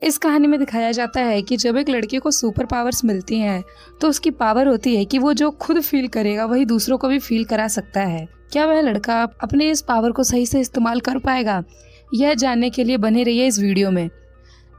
इस कहानी में दिखाया जाता है कि जब एक लड़के को सुपर पावर्स मिलती हैं तो उसकी पावर होती है कि वो जो खुद फील करेगा वही दूसरों को भी फील करा सकता है। क्या वह लड़का अपने इस पावर को सही से इस्तेमाल कर पाएगा? यह जानने के लिए बने रहिए इस वीडियो में।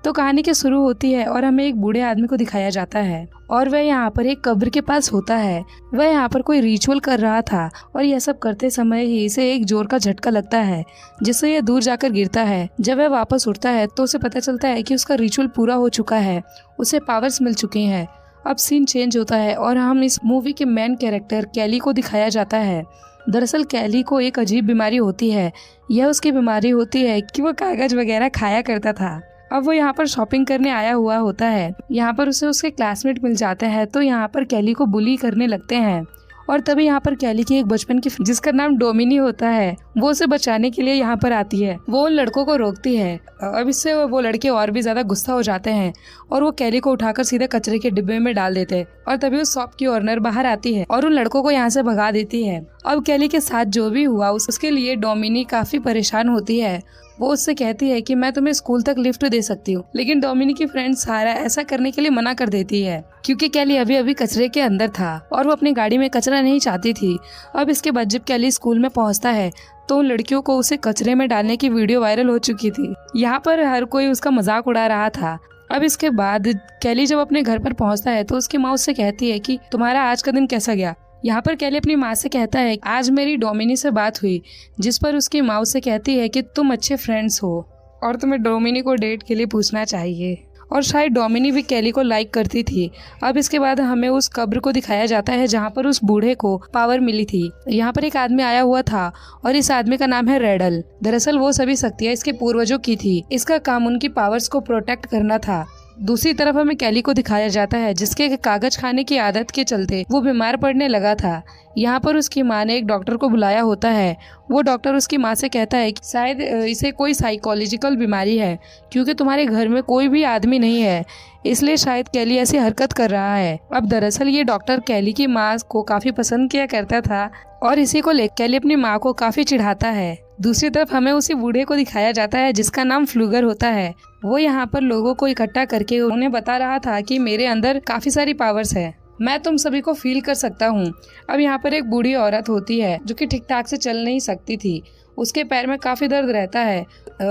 तो कहानी के शुरू होती है और हमें एक बूढ़े आदमी को दिखाया जाता है और वह यहाँ पर एक कब्र के पास होता है। वह यहाँ पर कोई रिचुअल कर रहा था और यह सब करते समय ही इसे एक जोर का झटका लगता है जिससे यह दूर जाकर गिरता है। जब वह वापस उठता है तो उसे पता चलता है कि उसका रिचुअल पूरा हो चुका है, उसे पावर्स मिल चुकी हैं। अब सीन चेंज होता है और हम इस मूवी के मेन कैरेक्टर कैली को दिखाया जाता है। दरअसल कैली को एक अजीब बीमारी होती है। यह उसकी बीमारी होती है कि वो कागज वगैरह खाया करता था। अब वो यहाँ पर शॉपिंग करने आया हुआ होता है। यहाँ पर उसे उसके क्लासमेट मिल जाते हैं तो यहाँ पर कैली को बुली करने लगते हैं और तभी यहाँ पर कैली की एक बचपन की जिसका नाम डोमिनी होता है वो उसे बचाने के लिए यहाँ पर आती है। वो उन लड़कों को रोकती है। अब इससे वो लड़के और भी ज्यादा गुस्सा हो जाते हैं और वो कैली को उठाकर सीधे कचरे के डिब्बे में डाल देते हैं। और तभी उस शॉप की ओनर बाहर आती है और उन लड़कों को यहाँ से भगा देती है। अब कैली के साथ जो भी हुआ उसके लिए डोमिनी काफी परेशान होती है। वो उससे कहती है कि मैं तुम्हें स्कूल तक लिफ्ट दे सकती हूँ, लेकिन डोमिनी की फ्रेंड सारा ऐसा करने के लिए मना कर देती है क्योंकि कैली अभी अभी कचरे के अंदर था और वो अपनी गाड़ी में कचरा नहीं चाहती थी। अब इसके बाद जब कैली स्कूल में पहुँचता है तो उन लड़कियों को उसे कचरे में डालने की वीडियो वायरल हो चुकी थी। यहाँ पर हर कोई उसका मजाक उड़ा रहा था। अब इसके बाद कैली जब अपने घर पर पहुँचता है तो उसकी माँ उससे कहती है कि तुम्हारा आज का दिन कैसा गया। यहाँ पर कैली अपनी माँ से कहता है आज मेरी डोमिनी से बात हुई, जिस पर उसकी माँ उससे कहती है कि तुम अच्छे फ्रेंड्स हो और तुम्हें डोमिनी को डेट के लिए पूछना चाहिए। और शायद डोमिनी भी कैली को लाइक करती थी। अब इसके बाद हमें उस कब्र को दिखाया जाता है जहाँ पर उस बूढ़े को पावर मिली थी। यहाँ पर एक आदमी आया हुआ था और इस आदमी का नाम है रेडल। दरअसल वो सभी शक्तियाँ इसके पूर्वजों की थी। इसका काम उनकी पावर्स को प्रोटेक्ट करना था। दूसरी तरफ हमें कैली को दिखाया जाता है जिसके कागज खाने की आदत के चलते वो बीमार पड़ने लगा था। यहाँ पर उसकी माँ ने एक डॉक्टर को बुलाया होता है। वो डॉक्टर उसकी माँ से कहता है कि शायद इसे कोई साइकोलॉजिकल बीमारी है क्योंकि तुम्हारे घर में कोई भी आदमी नहीं है, इसलिए शायद कैली ऐसी हरकत कर रहा है। अब दरअसल ये डॉक्टर कैली की माँ को काफी पसंद किया करता था और इसी को लेकर कैली अपनी माँ को काफी चिढ़ाता है। दूसरी तरफ हमें उसी बूढ़े को दिखाया जाता है जिसका नाम फ्लूगर होता है। वो यहाँ पर लोगों को इकट्ठा करके उन्हें बता रहा था कि मेरे अंदर काफी सारी पावर्स है, मैं तुम सभी को फील कर सकता हूँ। अब यहाँ पर एक बूढ़ी औरत होती है जो कि ठीक ठाक से चल नहीं सकती थी, उसके पैर में काफी दर्द रहता है।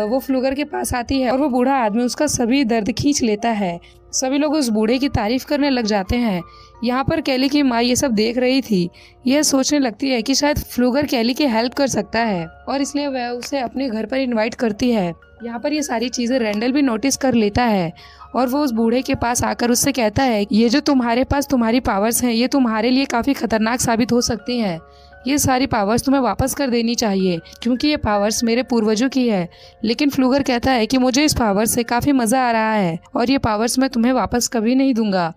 वो फ्लूगर के पास आती है और वो बूढ़ा आदमी उसका सभी दर्द खींच लेता है। सभी लोग उस बूढ़े की तारीफ करने लग जाते हैं। यहाँ पर कैली की माँ ये सब देख रही थी। यह सोचने लगती है कि शायद फ्लूगर कैली की हेल्प कर सकता है और इसलिए वह उसे अपने घर पर इनवाइट करती है। यहाँ पर ये सारी चीजें रेंडल भी नोटिस कर लेता है और वो उस बूढ़े के पास आकर उससे कहता है ये जो तुम्हारे पास तुम्हारी पावर्स हैं ये तुम्हारे लिए काफी खतरनाक साबित हो सकती हैं। ये सारी पावर्स तुम्हें वापस कर देनी चाहिए क्योंकि ये पावर्स मेरे पूर्वजों की है। लेकिन फ्लूगर कहता है कि मुझे इस पावर से काफी मजा आ रहा है और ये पावर्स मैं तुम्हें वापस कभी नहीं दूंगा।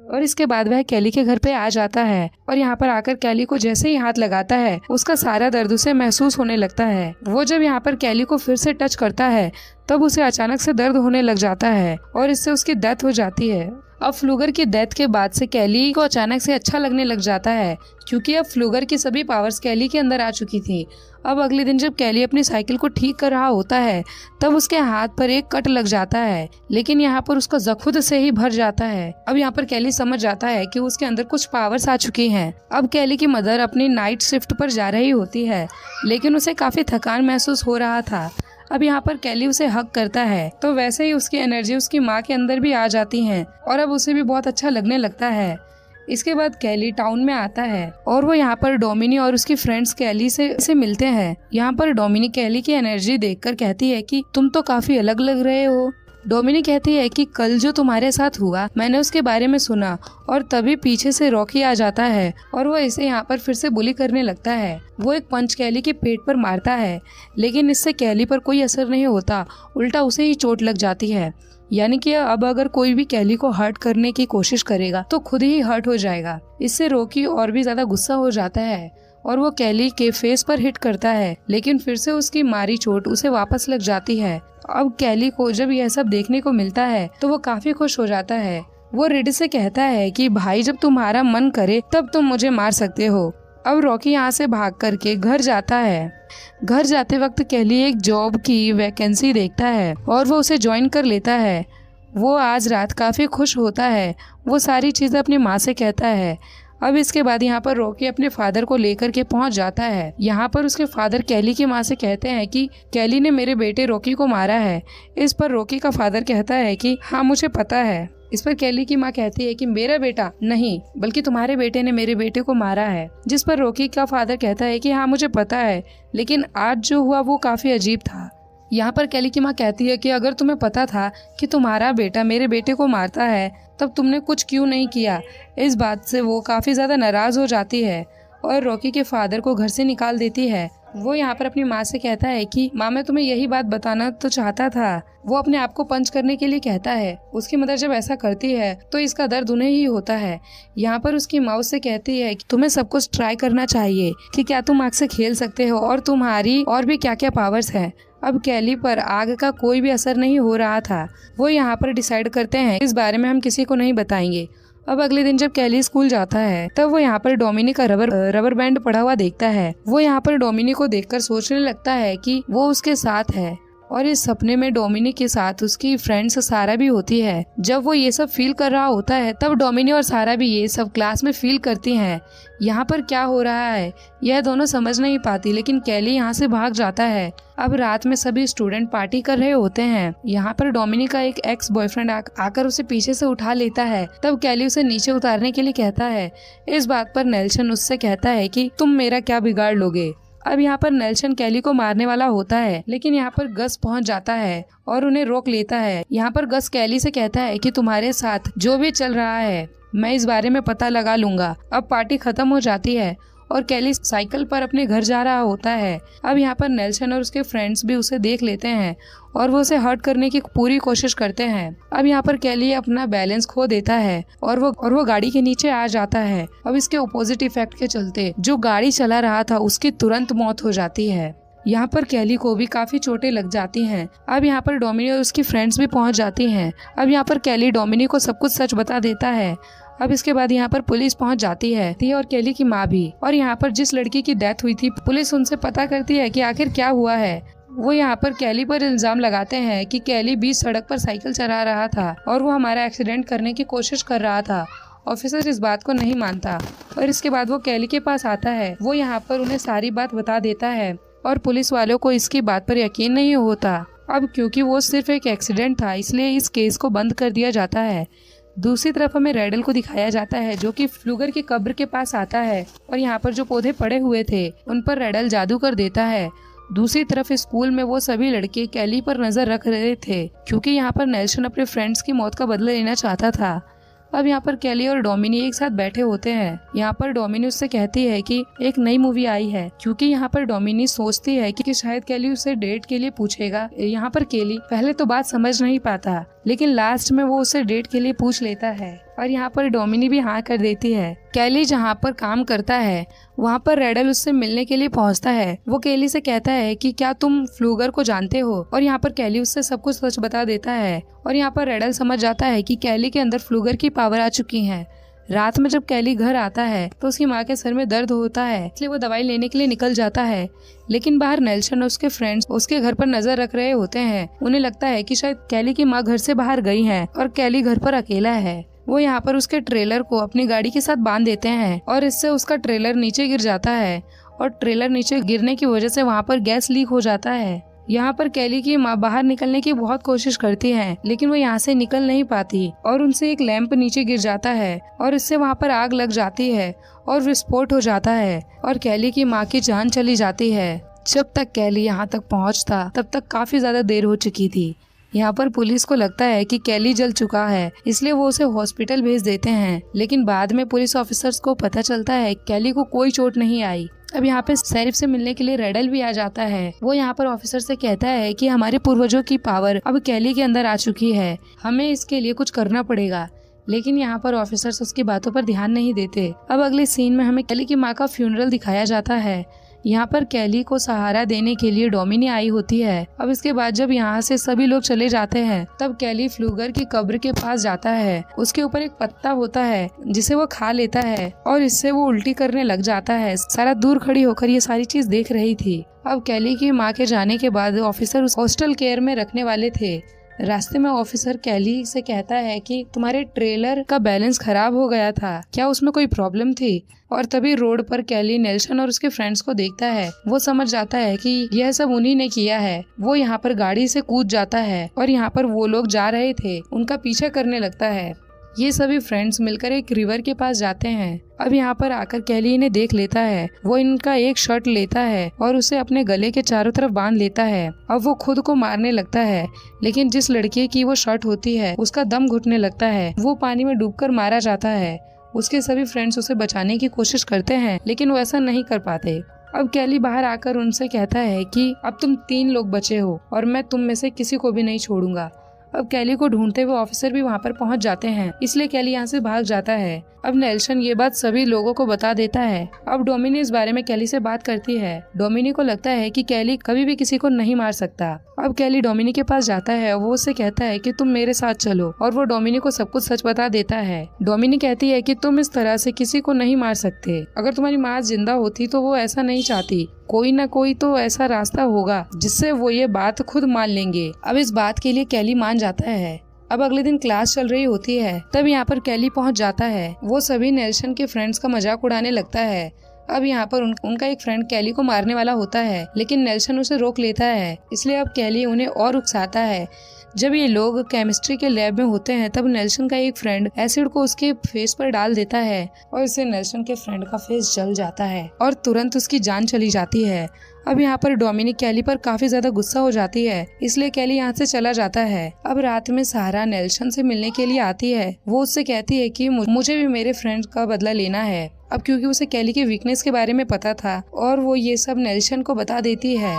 और इसके बाद वह कैली के घर पे आ जाता है और यहाँ पर आकर कैली को जैसे ही हाथ लगाता है उसका सारा दर्द उसे महसूस होने लगता है। वो जब यहाँ पर कैली को फिर से टच करता है तब उसे अचानक से दर्द होने लग जाता है और इससे उसकी डेथ हो जाती है। अब फ्लूगर की डेथ के बाद से कैली को अचानक से अच्छा लगने लग जाता है क्योंकि अब फ्लूगर की सभी पावर्स कैली के अंदर आ चुकी थी। अब अगले दिन जब कैली अपनी साइकिल को ठीक कर रहा होता है तब उसके हाथ पर एक कट लग जाता है, लेकिन यहाँ पर उसका जख्म खुद से ही भर जाता है। अब यहाँ पर कैली समझ जाता है कि उसके अंदर कुछ पावर्स आ चुकी हैं। अब कैली की मदर अपनी नाइट शिफ्ट पर जा रही होती है लेकिन उसे काफी थकान महसूस हो रहा था। अब यहाँ पर कैली उसे हक करता है तो वैसे ही उसकी एनर्जी उसकी माँ के अंदर भी आ जाती है और अब उसे भी बहुत अच्छा लगने लगता है। इसके बाद कैली टाउन में आता है और वो यहाँ पर डोमिनी और उसकी फ्रेंड्स कैली से मिलते हैं। यहाँ पर डोमिनी कैली की एनर्जी देखकर कहती है कि तुम तो काफी अलग लग रहे हो। डोमिनी कहती है कि कल जो तुम्हारे साथ हुआ मैंने उसके बारे में सुना और तभी पीछे से रॉकी आ जाता है और वो इसे यहाँ पर फिर से बुली करने लगता है। वो एक पंच कैली के पेट पर मारता है लेकिन इससे कैली पर कोई असर नहीं होता, उल्टा उसे ही चोट लग जाती है। यानी कि अब अगर कोई भी कैली को हर्ट करने की कोशिश करेगा तो खुद ही हर्ट हो जाएगा। इससे रॉकी और भी ज्यादा गुस्सा हो जाता है और वो कैली के फेस पर हिट करता है लेकिन फिर से उसकी मारी चोट उसे वापस लग जाती है। अब कैली को जब यह सब देखने को मिलता है तो वो काफी खुश हो जाता है। वो रेड से कहता है कि भाई जब तुम्हारा मन करे तब तुम मुझे मार सकते हो। अब रॉकी यहाँ से भाग करके घर जाता है। घर जाते वक्त कैली एक जॉब की वैकेंसी देखता है और वो उसे ज्वाइन कर लेता है। वो आज रात काफ़ी खुश होता है। वो सारी चीज़ें अपनी माँ से कहता है। अब इसके बाद यहाँ पर रॉकी अपने फादर को लेकर के पहुंच जाता है। यहाँ पर उसके फादर कैली की माँ से कहते हैं कि कैली ने मेरे बेटे रॉकी को मारा है। इस पर रॉकी का फादर कहता है कि हाँ मुझे पता है। इस पर कैली की माँ कहती है कि मेरा बेटा नहीं बल्कि तुम्हारे बेटे ने मेरे बेटे को मारा है। जिस पर रॉकी का फादर कहता है कि हाँ मुझे पता है, लेकिन आज जो हुआ वो काफी अजीब था। यहाँ पर कैली की माँ कहती है कि अगर तुम्हें पता था कि तुम्हारा बेटा मेरे बेटे को मारता है तब तुमने कुछ क्यों नहीं किया। इस बात से वो काफी ज्यादा नाराज हो जाती है और रॉकी के फादर को घर से निकाल देती है। वो यहाँ पर अपनी माँ से कहता है कि माँ मैं तुम्हें यही बात बताना तो चाहता था। वो अपने आप को पंच करने के लिए कहता है। उसकी मदर जब ऐसा करती है तो इसका दर्द उन्हें ही होता है। यहाँ पर उसकी माँ उससे कहती है कि तुम्हें सब कुछ ट्राई करना चाहिए कि क्या तुम आग से खेल सकते हो और तुम्हारी और भी क्या क्या पावर्स हैं। अब कैली पर आग का कोई भी असर नहीं हो रहा था। वो यहाँ पर डिसाइड करते हैं इस बारे में हम किसी को नहीं बताएंगे। अब अगले दिन जब कैली स्कूल जाता है तब वो यहाँ पर डोमिनी का रबर बैंड पड़ा हुआ देखता है। वो यहाँ पर डोमिनी को देखकर सोचने लगता है कि वो उसके साथ है और इस सपने में डोमिनी के साथ उसकी फ्रेंड्स सारा भी होती है। जब वो ये सब फील कर रहा होता है तब डोमिनी और सारा भी ये सब क्लास में फील करती हैं। यहाँ पर क्या हो रहा है यह दोनों समझ नहीं पाती, लेकिन कैली यहाँ से भाग जाता है। अब रात में सभी स्टूडेंट पार्टी कर रहे होते हैं। यहाँ पर डोमिनी का एक एक्स बॉयफ्रेंड आकर उसे पीछे से उठा लेता है। तब कैली उसे नीचे उतारने के लिए कहता है। इस बात पर नेल्सन उससे कहता है कि तुम मेरा क्या बिगाड़ लोगे। अब यहाँ पर नेल्सन कैली को मारने वाला होता है, लेकिन यहाँ पर गस पहुँच जाता है और उन्हें रोक लेता है। यहाँ पर गस कैली से कहता है कि तुम्हारे साथ जो भी चल रहा है मैं इस बारे में पता लगा लूंगा। अब पार्टी खत्म हो जाती है और कैली साइकिल पर अपने घर जा रहा होता है। अब यहाँ पर नेल्सन और उसके फ्रेंड्स भी उसे देख लेते हैं और वो उसे हर्ट करने की पूरी कोशिश करते हैं। अब यहाँ पर कैली अपना बैलेंस खो देता है और वो गाड़ी के नीचे आ जाता है। अब इसके अपोजिट इफेक्ट के चलते जो गाड़ी चला रहा था उसकी तुरंत मौत हो जाती है। यहाँ पर कैली को भी काफी चोटें लग जाती हैं। अब यहाँ पर डोमिनी और उसकी फ्रेंड्स भी पहुँच जाती हैं। अब यहाँ पर कैली डोमिनी को सब कुछ सच बता देता है। अब इसके बाद यहाँ पर पुलिस पहुंच जाती है और कैली की माँ भी। और यहाँ पर जिस लड़की की डेथ हुई थी पुलिस उनसे पता करती है कि आखिर क्या हुआ है। वो यहाँ पर कैली पर इल्जाम लगाते हैं कि कैली बीच सड़क पर साइकिल चला रहा था और वो हमारा एक्सीडेंट करने की कोशिश कर रहा था। ऑफिसर इस बात को नहीं मानता और इसके बाद वो कैली के पास आता है। वो यहाँ पर उन्हें सारी बात बता देता है और पुलिस वालों को इसकी बात पर यकीन नहीं होता। अब क्योंकि वो सिर्फ एक एक्सीडेंट था इसलिए इस केस को बंद कर दिया जाता है। दूसरी तरफ हमें रेडल को दिखाया जाता है जो कि फ्लूगर की कब्र के पास आता है और यहाँ पर जो पौधे पड़े हुए थे उन पर रेडल जादू कर देता है। दूसरी तरफ स्कूल में वो सभी लड़के कैली पर नजर रख रहे थे क्योंकि यहाँ पर नेल्सन अपने फ्रेंड्स की मौत का बदला लेना चाहता था। अब यहाँ पर कैली और डोमिनी एक साथ बैठे होते हैं। यहाँ पर डोमिनी उससे कहती है कि एक नई मूवी आई है, क्योंकि यहाँ पर डोमिनी सोचती है कि शायद कैली उसे डेट के लिए पूछेगा। यहाँ पर कैली पहले तो बात समझ नहीं पाता, लेकिन लास्ट में वो उसे डेट के लिए पूछ लेता है और यहाँ पर डोमिनी भी हाँ कर देती है। कैली जहाँ पर काम करता है वहाँ पर रेडल उससे मिलने के लिए पहुँचता है। वो कैली से कहता है कि क्या तुम फ्लूगर को जानते हो, और यहाँ पर कैली उससे सब कुछ सच बता देता है। और यहाँ पर रेडल समझ जाता है कि कैली के अंदर फ्लूगर की पावर आ चुकी है। रात में जब कैली घर आता है तो उसकी माँ के सर में दर्द होता है, इसलिए वो दवाई लेने के लिए निकल जाता है। लेकिन बाहर नेल्सन और उसके फ्रेंड्स उसके घर पर नजर रख रहे होते हैं। उन्हें लगता है कि शायद कैली की माँ घर से बाहर गई है और कैली घर पर अकेला है। वो यहाँ पर उसके ट्रेलर को अपनी गाड़ी के साथ बांध देते हैं और इससे उसका ट्रेलर नीचे गिर जाता है और ट्रेलर नीचे गिरने की वजह से वहाँ पर गैस लीक हो जाता है। यहाँ पर कैली की माँ बाहर निकलने की बहुत कोशिश करती है, लेकिन वो यहाँ से निकल नहीं पाती और उनसे एक लैंप नीचे गिर जाता है और इससे वहाँ पर आग लग जाती है और विस्फोट हो जाता है और कैली की माँ की जान चली जाती है। जब तक कैली यहाँ तक पहुँचता तब तक काफी ज्यादा देर हो चुकी थी। यहाँ पर पुलिस को लगता है कि कैली जल चुका है, इसलिए वो उसे हॉस्पिटल भेज देते हैं। लेकिन बाद में पुलिस ऑफिसर्स को पता चलता है कैली को कोई चोट नहीं आई। अब यहाँ पे शेरिफ से मिलने के लिए रेडल भी आ जाता है। वो यहाँ पर ऑफिसर से कहता है कि हमारे पूर्वजों की पावर अब कैली के अंदर आ चुकी है, हमें इसके लिए कुछ करना पड़ेगा। लेकिन यहाँ पर ऑफिसर्स उसकी बातों पर ध्यान नहीं देते। अब अगले सीन में हमें कैली की माँ का फ्यूनरल दिखाया जाता है। यहाँ पर कैली को सहारा देने के लिए डोमिनी आई होती है। अब इसके बाद जब यहाँ से सभी लोग चले जाते हैं तब कैली फ्लूगर की कब्र के पास जाता है। उसके ऊपर एक पत्ता होता है जिसे वो खा लेता है और इससे वो उल्टी करने लग जाता है। सारा दूर खड़ी होकर ये सारी चीज देख रही थी। अब कैली की माँ के जाने के बाद ऑफिसर उस हॉस्टल केयर में रखने वाले थे, रास्ते में ऑफिसर कैली से कहता है कि तुम्हारे ट्रेलर का बैलेंस खराब हो गया था, क्या उसमें कोई प्रॉब्लम थी? और तभी रोड पर कैली नेल्सन और उसके फ्रेंड्स को देखता है। वो समझ जाता है कि यह सब उन्हीं ने किया है। वो यहाँ पर गाड़ी से कूद जाता है और यहाँ पर वो लोग जा रहे थे उनका पीछा करने लगता है। ये सभी फ्रेंड्स मिलकर एक रिवर के पास जाते हैं। अब यहाँ पर आकर कैली इन्हें देख लेता है। वो इनका एक शर्ट लेता है और उसे अपने गले के चारों तरफ बांध लेता है। अब वो खुद को मारने लगता है, लेकिन जिस लड़के की वो शर्ट होती है उसका दम घुटने लगता है। वो पानी में डूबकर मारा जाता है। उसके सभी फ्रेंड्स उसे बचाने की कोशिश करते हैं, लेकिन वो ऐसा नहीं कर पाते। अब कैली बाहर आकर उनसे कहता है कि अब तुम 3 लोग बचे हो और मैं तुम में से किसी को भी नहीं छोड़ूंगा। अब कैली को ढूंढते हुए ऑफिसर भी वहाँ पर पहुँच जाते हैं, इसलिए कैली यहाँ से भाग जाता है। अब नेल्सन ये बात सभी लोगों को बता देता है। अब डोमिनी इस बारे में कैली से बात करती है। डोमिनी को लगता है कि कैली कभी भी किसी को नहीं मार सकता। अब कैली डोमिनी के पास जाता है और वो उससे कहता है कि तुम मेरे साथ चलो, और वो डोमिनी को सब कुछ सच बता देता है। डोमिनी कहती है कि तुम इस तरह से किसी को नहीं मार सकते। अगर तुम्हारी माँ जिंदा होती तो वो ऐसा नहीं चाहती। कोई ना कोई तो ऐसा रास्ता होगा जिससे वो ये बात खुद मान लेंगे। अब इस बात के लिए कैली मान जाता है। अब अगले दिन क्लास चल रही होती है, तब यहाँ पर कैली पहुँच जाता है। वो सभी नेल्सन के फ्रेंड्स का मजाक उड़ाने लगता है। अब यहाँ पर उनका एक फ्रेंड कैली को मारने वाला होता है, लेकिन नेल्सन उसे रोक लेता है। इसलिए अब कैली उन्हें और उकसाता है। जब ये लोग केमिस्ट्री के लैब में होते हैं, तब नेल्सन का एक फ्रेंड एसिड को उसके फेस पर डाल देता है और इससे नेल्सन के फ्रेंड का फेस जल जाता है और तुरंत उसकी जान चली जाती है। अब यहाँ पर डोमिनिक कैली पर काफी ज्यादा गुस्सा हो जाती है, इसलिए कैली यहाँ से चला जाता है। अब रात में सहारा नेल्सन से मिलने के लिए आती है। वो उससे कहती है कि मुझे भी मेरे फ्रेंड का बदला लेना है। अब क्योंकि उसे कैली के वीकनेस के बारे में पता था और वो ये सब नेल्सन को बता देती है।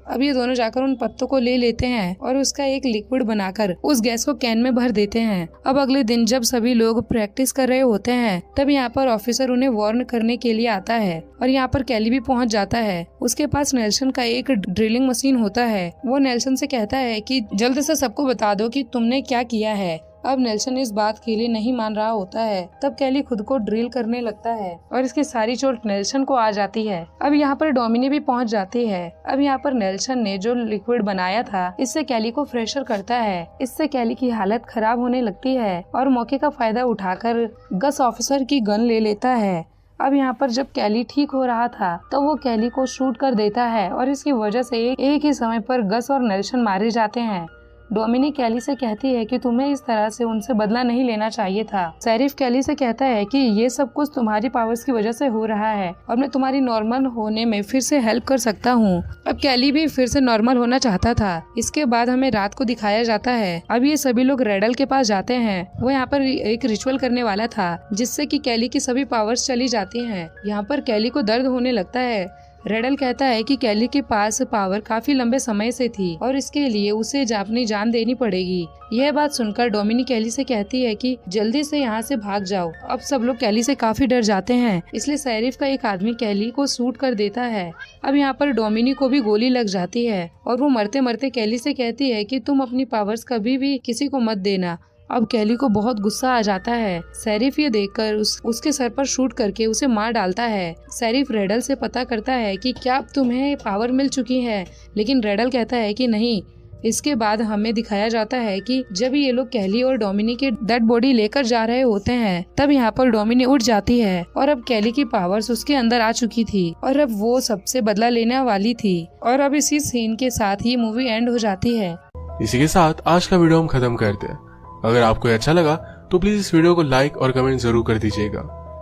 अब ये दोनों जाकर उन पत्तों को ले लेते हैं और उसका एक लिक्विड बनाकर उस गैस को कैन में भर देते हैं। अब अगले दिन जब सभी लोग प्रैक्टिस कर रहे होते हैं, तब यहाँ पर ऑफिसर उन्हें वार्न करने के लिए आता है और यहाँ पर कैली भी पहुँच जाता है। उसके पास नेल्सन का एक ड्रिलिंग मशीन होता है। वो नेल्सन से कहता है कि जल्द से सबको बता दो कि तुमने क्या किया है। अब नेल्सन इस बात के लिए नहीं मान रहा होता है। तब कैली खुद को ड्रिल करने लगता है और इसकी सारी चोट नेल्सन को आ जाती है। अब यहाँ पर डोमिनी भी पहुँच जाती है। अब यहाँ पर नेल्सन ने जो लिक्विड बनाया था, इससे कैली को फ्रेशर करता है। इससे कैली की हालत खराब होने लगती है और मौके का फायदा उठाकर गस ऑफिसर की गन ले लेता है। अब यहाँ पर जब कैली ठीक हो रहा था, तो वो कैली को शूट कर देता है और इसकी वजह से एक ही समय पर गस और नेल्सन मारे जाते हैं। डोमिनी कैली से कहती है कि तुम्हें इस तरह से उनसे बदला नहीं लेना चाहिए था। शेरिफ कैली से कहता है कि ये सब कुछ तुम्हारी पावर्स की वजह से हो रहा है और मैं तुम्हारी नॉर्मल होने में फिर से हेल्प कर सकता हूँ। अब कैली भी फिर से नॉर्मल होना चाहता था। इसके बाद हमें रात को दिखाया जाता है। अब ये सभी लोग रेडल के पास जाते हैं। वो यहाँ पर एक रिचुअल करने वाला था जिससे कि कैली की सभी पावर्स चली जाती हैं। यहाँ पर कैली को दर्द होने लगता है। रेडल कहता है कि कैली के पास पावर काफी लंबे समय से थी और इसके लिए उसे अपनी जान देनी पड़ेगी। यह बात सुनकर डोमिनी कैली से कहती है कि जल्दी से यहाँ से भाग जाओ। अब सब लोग कैली से काफी डर जाते हैं, इसलिए शेरिफ का एक आदमी कैली को शूट कर देता है। अब यहाँ पर डोमिनी को भी गोली लग जाती है और वो मरते मरते कैली से कहती है कि तुम अपनी पावर्स कभी भी किसी को मत देना। अब कैली को बहुत गुस्सा आ जाता है। शेरिफ ये देखकर उसके सर पर शूट करके उसे मार डालता है। शेरिफ रेडल से पता करता है कि क्या अब तुम्हें पावर मिल चुकी है, लेकिन रेडल कहता है कि नहीं। इसके बाद हमें दिखाया जाता है कि जब ये लोग कैली और डोमिनी के डेड बॉडी लेकर जा रहे होते हैं, तब यहाँ पर डोमिनी उठ जाती है और अब कैली की पावर्स उसके अंदर आ चुकी थी और अब वो सबसे बदला लेने वाली थी। और अब इसी सीन के साथ ये मूवी एंड हो जाती है। इसी के साथ आज का वीडियो हम खत्म करते हैं। अगर आपको अच्छा लगा तो प्लीज इस वीडियो को लाइक और कमेंट जरूर कर दीजिएगा।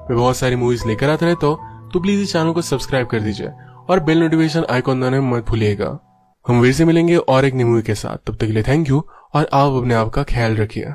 मैं बहुत सारी मूवीज लेकर आता रहता हूँ, तो प्लीज इस चैनल को सब्सक्राइब कर दीजिए और बेल नोटिफिकेशन आइकॉन दबाना मत भूलिएगा। हम फिर से मिलेंगे और एक नई मूवी के साथ। तब तक के लिए थैंक यू और आप अपने आप का ख्याल रखिए।